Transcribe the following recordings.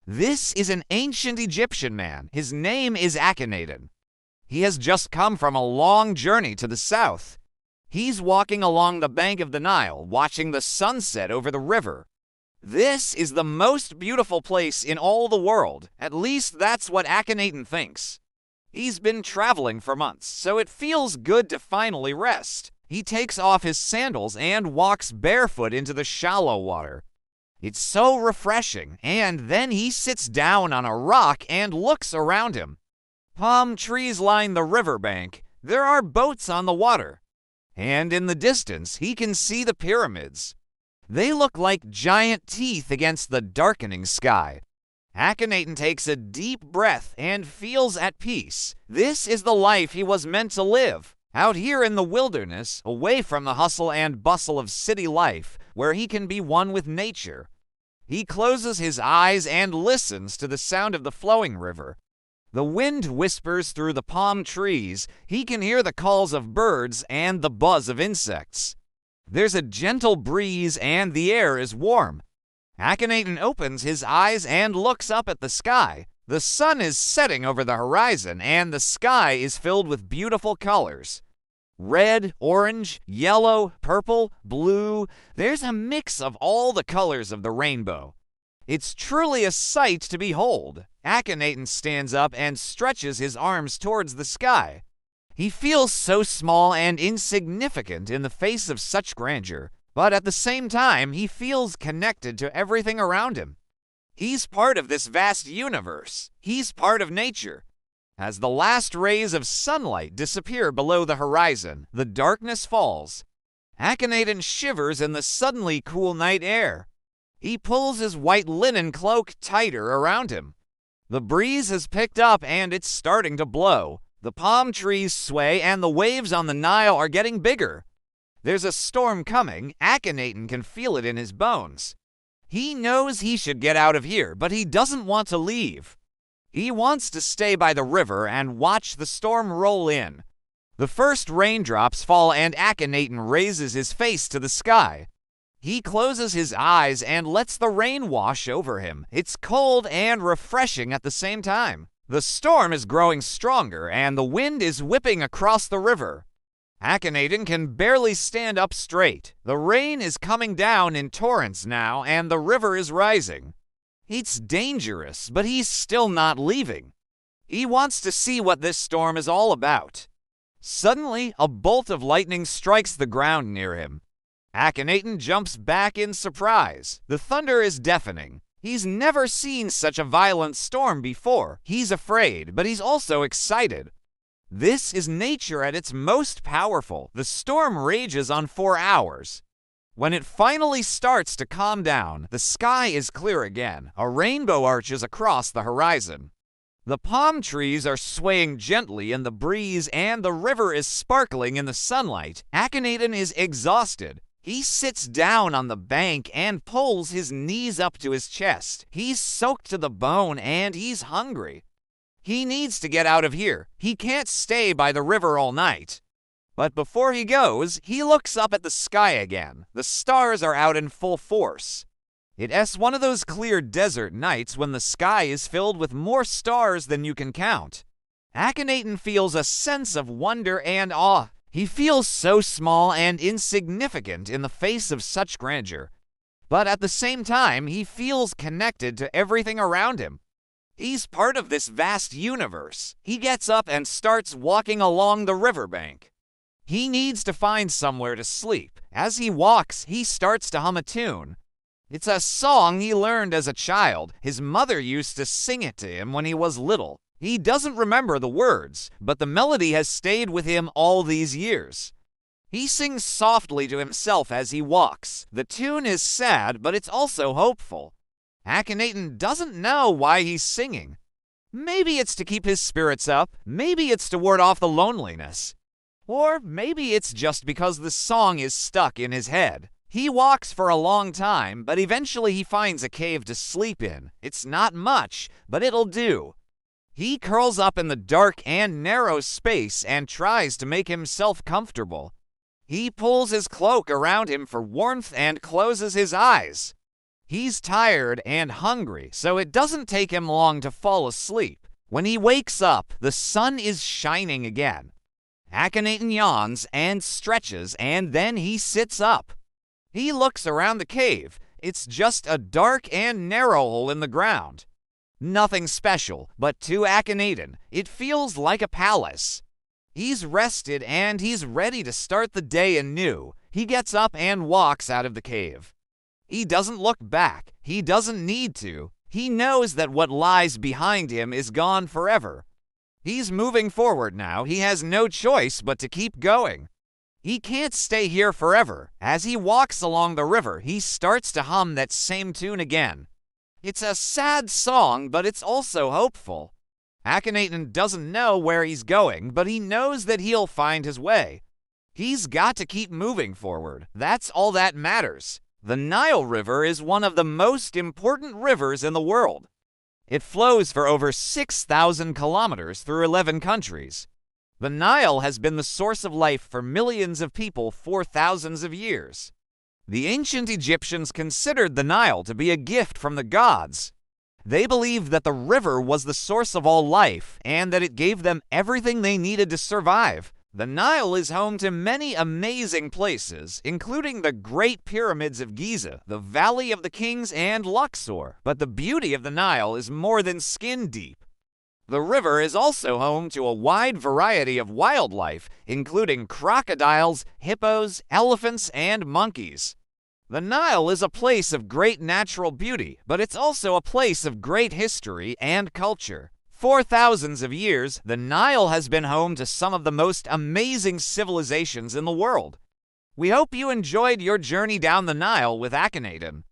This is an ancient Egyptian man. His name is Akhenaten. He has just come from a long journey to the south. He's walking along the bank of the Nile, watching the sunset over the river. This is the most beautiful place in all the world. At least that's what Akhenaten thinks. He's been traveling for months, so it feels good to finally rest. He takes off his sandals and walks barefoot into the shallow water. It's so refreshing, and then he sits down on a rock and looks around him. Palm trees line the riverbank. There are boats on the water. And in the distance, he can see the pyramids. They look like giant teeth against the darkening sky. Akhenaten takes a deep breath and feels at peace. This is the life he was meant to live, out here in the wilderness, away from the hustle and bustle of city life, where he can be one with nature. He closes his eyes and listens to the sound of the flowing river. The wind whispers through the palm trees. He can hear the calls of birds and the buzz of insects. There's a gentle breeze and the air is warm. Akhenaten opens his eyes and looks up at the sky. The sun is setting over the horizon and the sky is filled with beautiful colors. Red, orange, yellow, purple, blue. There's a mix of all the colors of the rainbow. It's truly a sight to behold. Akhenaten stands up and stretches his arms towards the sky. He feels so small and insignificant in the face of such grandeur, but at the same time, he feels connected to everything around him. He's part of this vast universe. He's part of nature. As the last rays of sunlight disappear below the horizon, the darkness falls. Akhenaten shivers in the suddenly cool night air. He pulls his white linen cloak tighter around him. The breeze has picked up and it's starting to blow. The palm trees sway and the waves on the Nile are getting bigger. There's a storm coming. Akhenaten can feel it in his bones. He knows he should get out of here, but he doesn't want to leave. He wants to stay by the river and watch the storm roll in. The first raindrops fall and Akhenaten raises his face to the sky. He closes his eyes and lets the rain wash over him. It's cold and refreshing at the same time. The storm is growing stronger and the wind is whipping across the river. Akhenaten can barely stand up straight. The rain is coming down in torrents now and the river is rising. It's dangerous, but he's still not leaving. He wants to see what this storm is all about. Suddenly, a bolt of lightning strikes the ground near him. Akhenaten jumps back in surprise. The thunder is deafening. He's never seen such a violent storm before. He's afraid, but he's also excited. This is nature at its most powerful. The storm rages on 4 hours. When it finally starts to calm down, the sky is clear again. A rainbow arches across the horizon. The palm trees are swaying gently in the breeze and the river is sparkling in the sunlight. Akhenaten is exhausted. He sits down on the bank and pulls his knees up to his chest. He's soaked to the bone and he's hungry. He needs to get out of here. He can't stay by the river all night. But before he goes, he looks up at the sky again. The stars are out in full force. It's one of those clear desert nights when the sky is filled with more stars than you can count. Akhenaten feels a sense of wonder and awe. He feels so small and insignificant in the face of such grandeur. But at the same time, he feels connected to everything around him. He's part of this vast universe. He gets up and starts walking along the riverbank. He needs to find somewhere to sleep. As he walks, he starts to hum a tune. It's a song he learned as a child. His mother used to sing it to him when he was little. He doesn't remember the words, but the melody has stayed with him all these years. He sings softly to himself as he walks. The tune is sad, but it's also hopeful. Akhenaten doesn't know why he's singing. Maybe it's to keep his spirits up. Maybe it's to ward off the loneliness. Or maybe it's just because the song is stuck in his head. He walks for a long time, but eventually he finds a cave to sleep in. It's not much, but it'll do. He curls up in the dark and narrow space and tries to make himself comfortable. He pulls his cloak around him for warmth and closes his eyes. He's tired and hungry, so it doesn't take him long to fall asleep. When he wakes up, the sun is shining again. Akhenaten yawns and stretches, and then he sits up. He looks around the cave. It's just a dark and narrow hole in the ground. Nothing special, but to Akhenaten, it feels like a palace. He's rested and he's ready to start the day anew. He gets up and walks out of the cave. He doesn't look back. He doesn't need to. He knows that what lies behind him is gone forever. He's moving forward now. He has no choice but to keep going. He can't stay here forever. As he walks along the river, he starts to hum that same tune again. It's a sad song, but it's also hopeful. Akhenaten doesn't know where he's going, but he knows that he'll find his way. He's got to keep moving forward. That's all that matters. The Nile River is one of the most important rivers in the world. It flows for over 6,000 kilometers through 11 countries. The Nile has been the source of life for millions of people for thousands of years. The ancient Egyptians considered the Nile to be a gift from the gods. They believed that the river was the source of all life and that it gave them everything they needed to survive. The Nile is home to many amazing places, including the Great Pyramids of Giza, the Valley of the Kings, and Luxor. But the beauty of the Nile is more than skin deep. The river is also home to a wide variety of wildlife, including crocodiles, hippos, elephants, and monkeys. The Nile is a place of great natural beauty, but it's also a place of great history and culture. For thousands of years, the Nile has been home to some of the most amazing civilizations in the world. We hope you enjoyed your journey down the Nile with Akhenaten.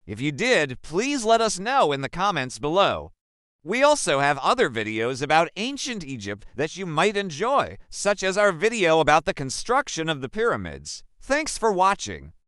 If you did, please let us know in the comments below. We also have other videos about ancient Egypt that you might enjoy, such as our video about the construction of the pyramids. Thanks for watching.